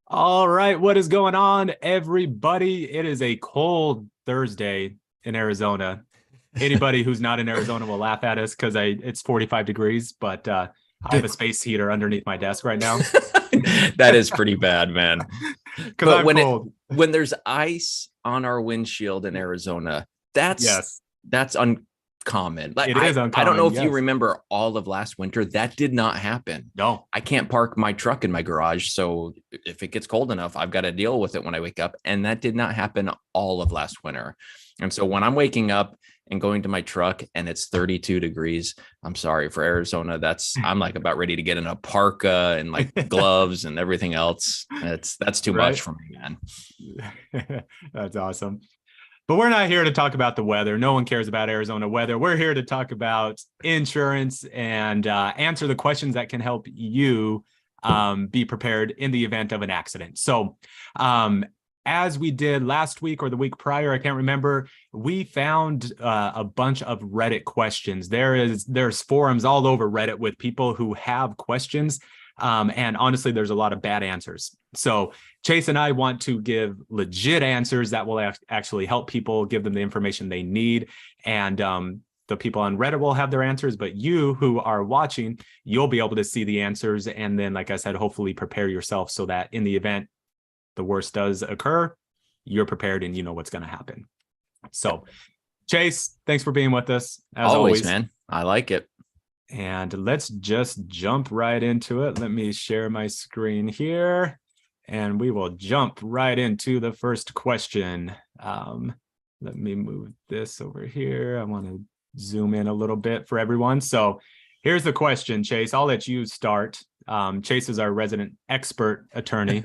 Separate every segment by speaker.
Speaker 1: All right, what is going on, everybody? It is a cold Thursday in Arizona. Anybody who's not in Arizona will laugh at us because it's 45 degrees, but I have a space heater underneath my desk right now
Speaker 2: That is pretty bad, man.
Speaker 1: because
Speaker 2: But
Speaker 1: I'm cold.
Speaker 2: when there's ice on our windshield in Arizona, that's
Speaker 1: Yes,
Speaker 2: that's uncommon. Like
Speaker 1: it is
Speaker 2: I don't know
Speaker 1: uncommon.
Speaker 2: if you
Speaker 1: Yes.
Speaker 2: remember all of last winter, that did not happen.
Speaker 1: No.
Speaker 2: I can't park my truck in my garage, so if it gets cold enough, I've got to deal with it when I wake up, and that did not happen all of last winter. And so when I'm waking up and going to my truck and it's 32 degrees, I'm sorry for Arizona. I'm like about ready to get in a parka and like gloves and everything else. That's too much
Speaker 1: Right?
Speaker 2: for me, man.
Speaker 1: That's awesome. But we're not here to talk about the weather. No one cares about Arizona weather. We're here to talk about insurance and answer the questions that can help you be prepared in the event of an accident. So, as we did last week or the week prior, I can't remember, we found a bunch of Reddit questions. There's forums all over Reddit with people who have questions. And honestly, there's a lot of bad answers. So Chase and I want to give legit answers that will actually help people, give them the information they need. And the people on Reddit will have their answers, but you who are watching, you'll be able to see the answers. And then, like I said, hopefully prepare yourself so that in the event the worst does occur, you're prepared and you know what's going to happen. So, Chase, thanks for being with us as
Speaker 2: Always,
Speaker 1: always.
Speaker 2: man. I like it.
Speaker 1: And let's just jump right into it. Let me share my screen here and we will jump right into the first question. Let me move this over here. I want to zoom in a little bit for everyone. So here's the question, Chase. I'll let you start. Chase is our resident expert attorney.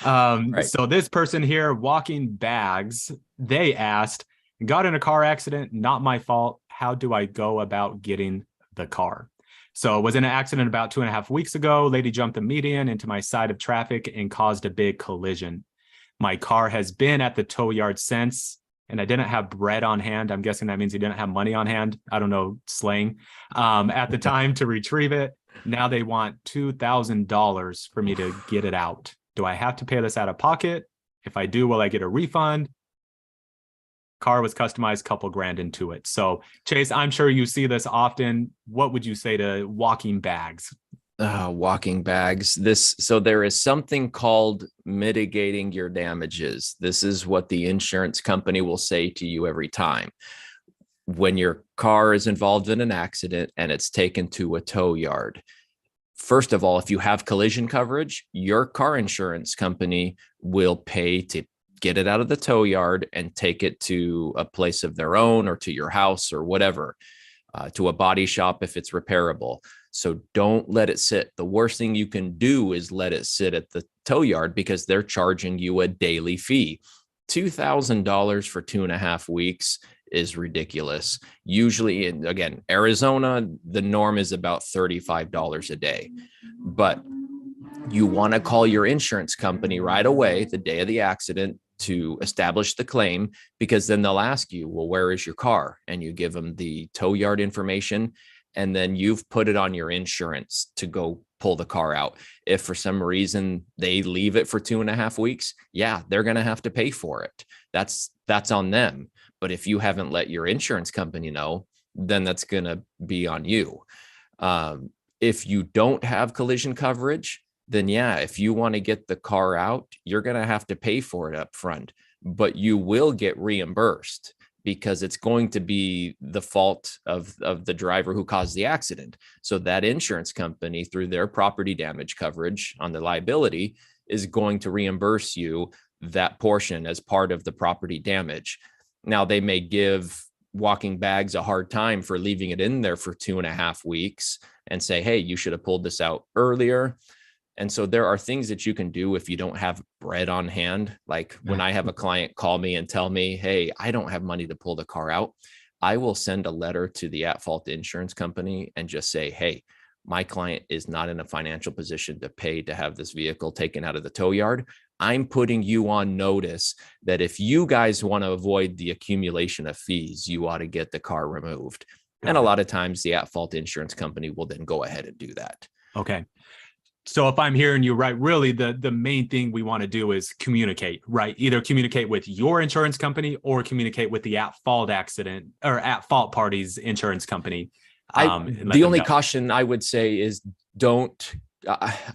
Speaker 2: Right.
Speaker 1: So this person here, Walking Bags, they asked, got in a car accident, not my fault. How do I go about getting the car? So was in an accident about 2.5 weeks ago. Lady jumped the median into my side of traffic and caused a big collision. My car has been at the tow yard since, and I didn't have bread on hand. I'm guessing that means he didn't have money on hand. I don't know, slang. At the time to retrieve it. Now they want $2,000 for me to get it out. Do I have to pay this out of pocket? If I do, will I get a refund? Car was customized, couple grand into it. So, Chase, I'm sure you see this often. What would you say to Walking Bags?
Speaker 2: Walking bags. So there is something called mitigating your damages. This is what the insurance company will say to you every time. When your car is involved in an accident and it's taken to a tow yard, first of all, if you have collision coverage, your car insurance company will pay to get it out of the tow yard and take it to a place of their own or to your house or whatever, to a body shop if it's repairable. So don't let it sit. The worst thing you can do is let it sit at the tow yard because they're charging you a daily fee. $2,000 for 2.5 weeks is ridiculous. Usually, again, Arizona, the norm is about $35 a day. But you want to call your insurance company right away, the day of the accident, to establish the claim, because then they'll ask you, well, where is your car? And you give them the tow yard information, and then you've put it on your insurance to go pull the car out. If for some reason they leave it for 2.5 weeks, yeah, they're going to have to pay for it. That's on them. But if you haven't let your insurance company know, then that's going to be on you. If you don't have collision coverage, then yeah, if you want to get the car out, you're going to have to pay for it up front, but you will get reimbursed because it's going to be the fault of the driver who caused the accident. So that insurance company, through their property damage coverage on the liability, is going to reimburse you that portion as part of the property damage. Now, they may give Walking Bags a hard time for leaving it in there for 2.5 weeks and say, hey, you should have pulled this out earlier. And so there are things that you can do if you don't have bread on hand. Like when I have a client call me and tell me, hey, I don't have money to pull the car out, I will send a letter to the at-fault insurance company and just say, hey, my client is not in a financial position to pay to have this vehicle taken out of the tow yard. I'm putting you on notice that if you guys want to avoid the accumulation of fees, you ought to get the car removed. And a lot of times the at-fault insurance company will then go ahead and do that.
Speaker 1: Okay. So if I'm hearing you right, really the main thing we want to do is communicate, right? Either communicate with your insurance company or communicate with the at-fault accident or at-fault party's insurance company. And let
Speaker 2: The
Speaker 1: them
Speaker 2: only
Speaker 1: know.
Speaker 2: caution I would say is don't.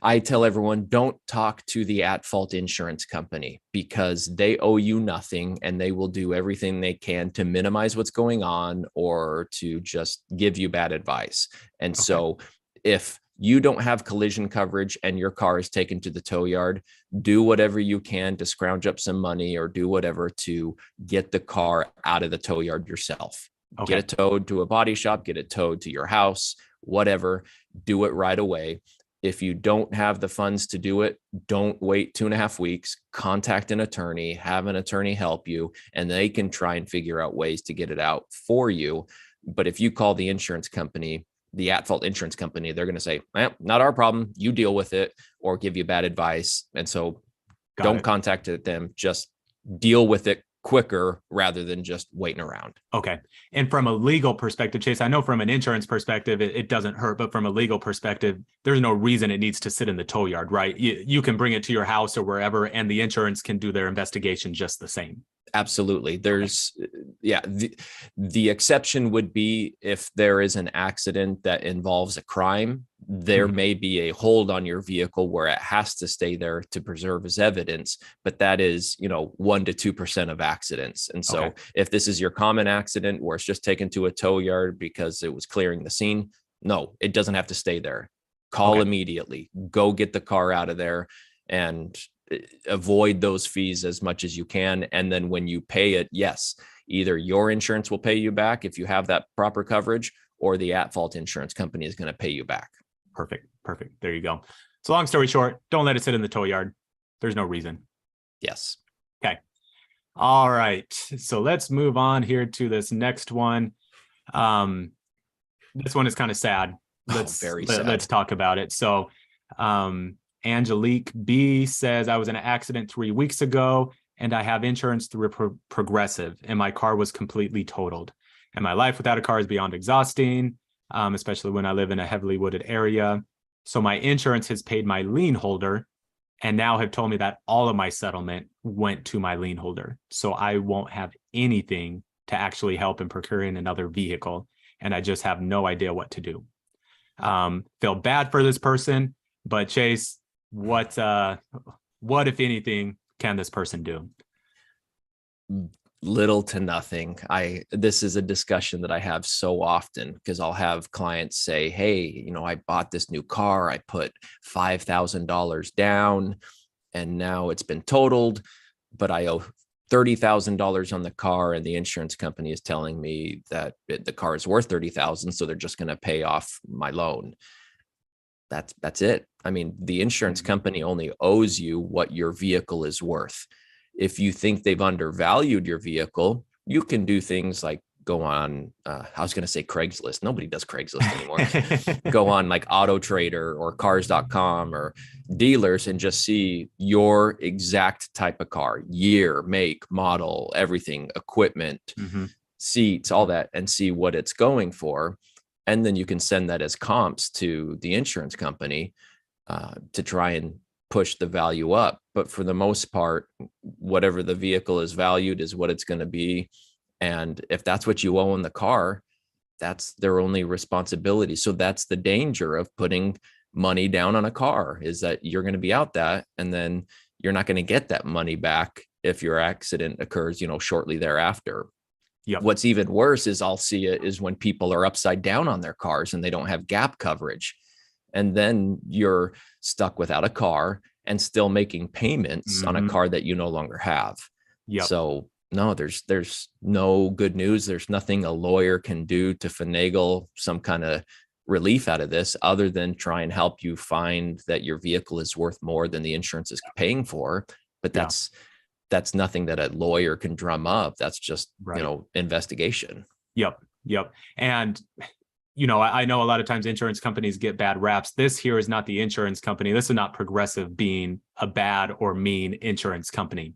Speaker 2: I tell everyone don't talk to the at-fault insurance company because they owe you nothing and they will do everything they can to minimize what's going on or to just give you bad advice. And so if you don't have collision coverage and your car is taken to the tow yard, do whatever you can to scrounge up some money or do whatever to get the car out of the tow yard yourself. Get it towed to a body shop, get it towed to your house, whatever, do it right away. If you don't have the funds to do it, don't wait 2.5 weeks, contact an attorney, have an attorney help you, and they can try and figure out ways to get it out for you. But if you call the insurance company, the at-fault insurance company, they're going to say, not our problem, you deal with it, or give you bad advice. And so don't contact them, just deal with it quicker rather than just waiting around.
Speaker 1: Okay. And from a legal perspective, Chase, I know from an insurance perspective, it doesn't hurt, but from a legal perspective, there's no reason it needs to sit in the tow yard, right? You can bring it to your house or wherever, and the insurance can do their investigation just the same.
Speaker 2: Absolutely. There's, the exception would be if there is an accident that involves a crime, there may be a hold on your vehicle where it has to stay there to preserve as evidence, but that is, 1 to 2% of accidents. And so if this is your common accident where it's just taken to a tow yard because it was clearing the scene, no, it doesn't have to stay there. Call immediately, go get the car out of there and avoid those fees as much as you can. And then when you pay it, yes, either your insurance will pay you back if you have that proper coverage, or the at-fault insurance company is going to pay you back.
Speaker 1: Perfect. There you go. So long story short, don't let it sit in the tow yard. There's no reason.
Speaker 2: Yes.
Speaker 1: Okay. All right. So let's move on here to this next one. This one is kind of sad.
Speaker 2: Very sad.
Speaker 1: Let's talk about it. So, Angelique B says, I was in an accident 3 weeks ago and I have insurance through Progressive and my car was completely totaled. And my life without a car is beyond exhausting, especially when I live in a heavily wooded area. So my insurance has paid my lien holder and now have told me that all of my settlement went to my lien holder. So I won't have anything to actually help in procuring another vehicle. And I just have no idea what to do. Feel bad for this person, but Chase, what if anything can this person do?
Speaker 2: Little to nothing. This is a discussion that I have so often because I'll have clients say, hey, I bought this new car. I put $5,000 down and now it's been totaled, but I owe $30,000 on the car and the insurance company is telling me that the car is worth $30,000. So they're just going to pay off my loan. That's it. I mean, the insurance company only owes you what your vehicle is worth. If you think they've undervalued your vehicle, you can do things like go on, I was going to say Craigslist. Nobody does Craigslist anymore. Go on like Auto Trader or cars.com or dealers and just see your exact type of car, year, make, model, everything, equipment, seats, all that, and see what it's going for. And then you can send that as comps to the insurance company to try and push the value up. But for the most part, whatever the vehicle is valued is what it's going to be. And if that's what you owe in the car, that's their only responsibility. So that's the danger of putting money down on a car, is that you're going to be out that, and then you're not going to get that money back if your accident occurs, shortly thereafter.
Speaker 1: Yep.
Speaker 2: What's even worse is I'll see it is when people are upside down on their cars and they don't have gap coverage. And then you're stuck without a car and still making payments on a car that you no longer have.
Speaker 1: Yep.
Speaker 2: So no, there's no good news. There's nothing a lawyer can do to finagle some kind of relief out of this other than try and help you find that your vehicle is worth more than the insurance is paying for. But that's nothing that a lawyer can drum up. That's just, investigation.
Speaker 1: Yep. And, I know a lot of times insurance companies get bad raps. This here is not the insurance company. This is not Progressive being a bad or mean insurance company.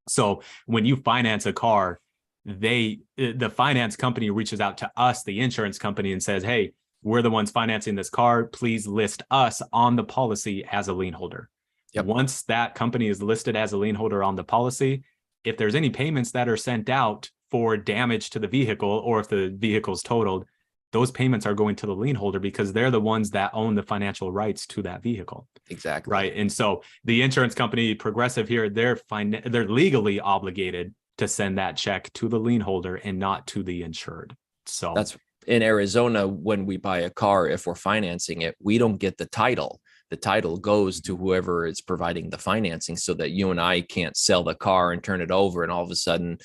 Speaker 1: So when you finance a car, the finance company reaches out to us, the insurance company, and says, hey, we're the ones financing this car. Please list us on the policy as a lien holder.
Speaker 2: Yep.
Speaker 1: Once that company is listed as a lien holder on the policy, if there's any payments that are sent out for damage to the vehicle, or if the vehicle's totaled, those payments are going to the lien holder because they're the ones that own the financial rights to that vehicle.
Speaker 2: Exactly.
Speaker 1: Right. And so the insurance company, Progressive here, they're legally obligated to send that check to the lien holder and not to the insured. So
Speaker 2: that's in Arizona. When we buy a car, if we're financing it, we don't get the title. The title goes to whoever is providing the financing, so that you and I can't sell the car and turn it over. And all of a sudden,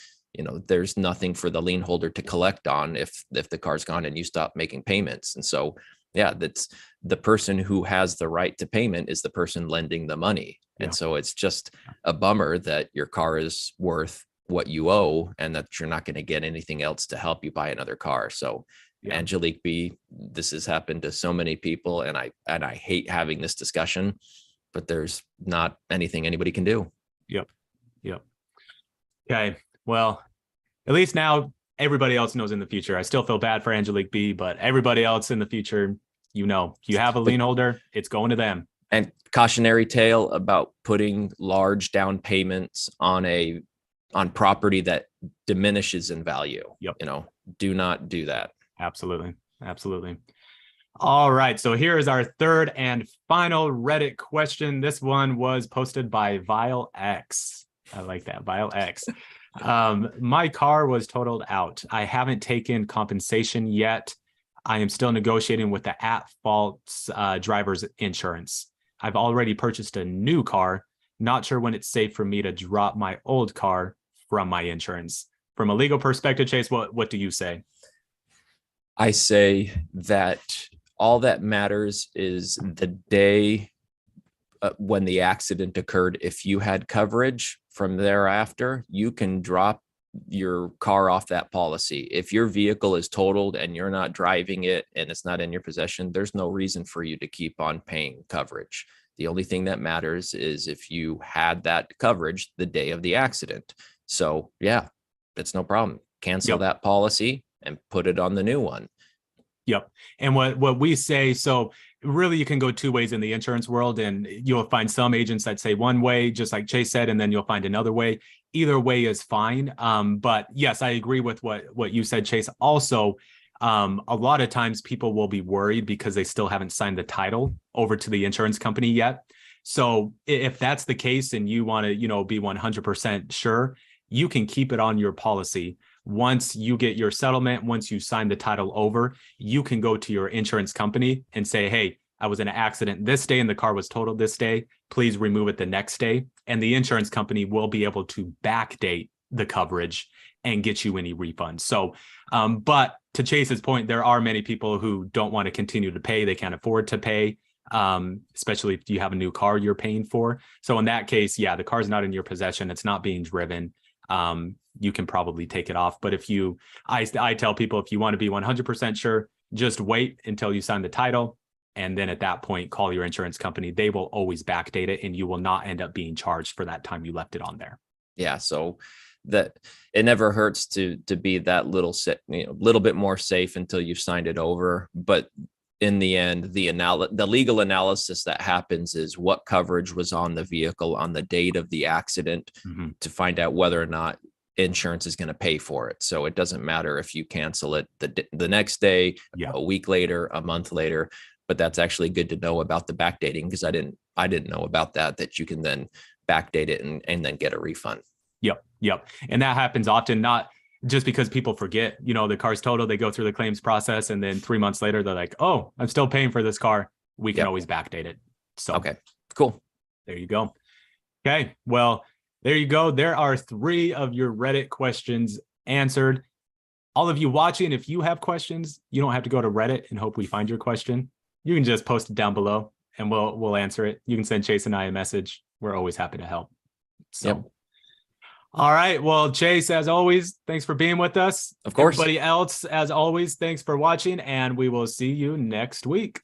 Speaker 2: there's nothing for the lien holder to collect on if the car's gone and you stop making payments. And so, yeah, that's the person who has the right to payment is the person lending the money.
Speaker 1: Yeah.
Speaker 2: And so it's just a bummer that your car is worth what you owe and that you're not going to get anything else to help you buy another car. So yeah. Angelique B, this has happened to so many people, and I hate having this discussion, but there's not anything anybody can do.
Speaker 1: Yep. Okay. Well, at least now everybody else knows in the future. I still feel bad for Angelique B, but everybody else in the future, you have a lien holder, it's going to them.
Speaker 2: And cautionary tale about putting large down payments on property that diminishes in value.
Speaker 1: Yep.
Speaker 2: Do not do that.
Speaker 1: Absolutely. All right. So here is our third and final Reddit question. This one was posted by Vile X. I like that. Vile X. My car was totaled out. I haven't taken compensation yet. I am still negotiating with the at-fault driver's insurance. I've already purchased a new car. Not sure when it's safe for me to drop my old car from my insurance. From a legal perspective, Chase, what do you say?
Speaker 2: I say that all that matters is the day when the accident occurred. If you had coverage from thereafter, you can drop your car off that policy. If your vehicle is totaled and you're not driving it and it's not in your possession, there's no reason for you to keep on paying coverage. The only thing that matters is if you had that coverage the day of the accident. So yeah, it's no problem. Cancel that policy and put it on the new one.
Speaker 1: Yep. And what we say, so really you can go two ways in the insurance world, and you'll find some agents that say one way, just like Chase said, and then you'll find another way. Either way is fine. But yes, I agree with what you said, Chase. Also, a lot of times people will be worried because they still haven't signed the title over to the insurance company yet. So if that's the case and you want to, be 100% sure, you can keep it on your policy. Once you get your settlement, once you sign the title over, you can go to your insurance company and say, hey, I was in an accident this day and the car was totaled this day. Please remove it the next day. And the insurance company will be able to backdate the coverage and get you any refunds. So, but to Chase's point, there are many people who don't want to continue to pay. They can't afford to pay, especially if you have a new car you're paying for. So in that case, yeah, the car's not in your possession. It's not being driven. You can probably take it off. But I tell people, if you want to be 100% sure, just wait until you sign the title. And then at that point, call your insurance company. They will always backdate it and you will not end up being charged for that time you left it on there.
Speaker 2: Yeah. So that it never hurts to be that little bit more safe until you've signed it over. But in the end, the legal analysis that happens is what coverage was on the vehicle on the date of the accident to find out whether or not insurance is going to pay for it. So it doesn't matter if you cancel it the next day, a week later, a month later, but that's actually good to know about the backdating, because I didn't know about that you can then backdate it and then get a refund.
Speaker 1: Yep. And that happens often, not just because people forget, the car's totaled, they go through the claims process, and then 3 months later, they're like, oh, I'm still paying for this car. We can always backdate it. So,
Speaker 2: okay, cool.
Speaker 1: There you go. Okay. Well, there you go. There are 3 of your Reddit questions answered. All of you watching, if you have questions, you don't have to go to Reddit and hope we find your question. You can just post it down below and we'll answer it. You can send Chase and I a message. We're always happy to help. So, All right. Well, Chase, as always, thanks for being with us.
Speaker 2: Of course.
Speaker 1: Everybody else, as always, thanks for watching, and we will see you next week.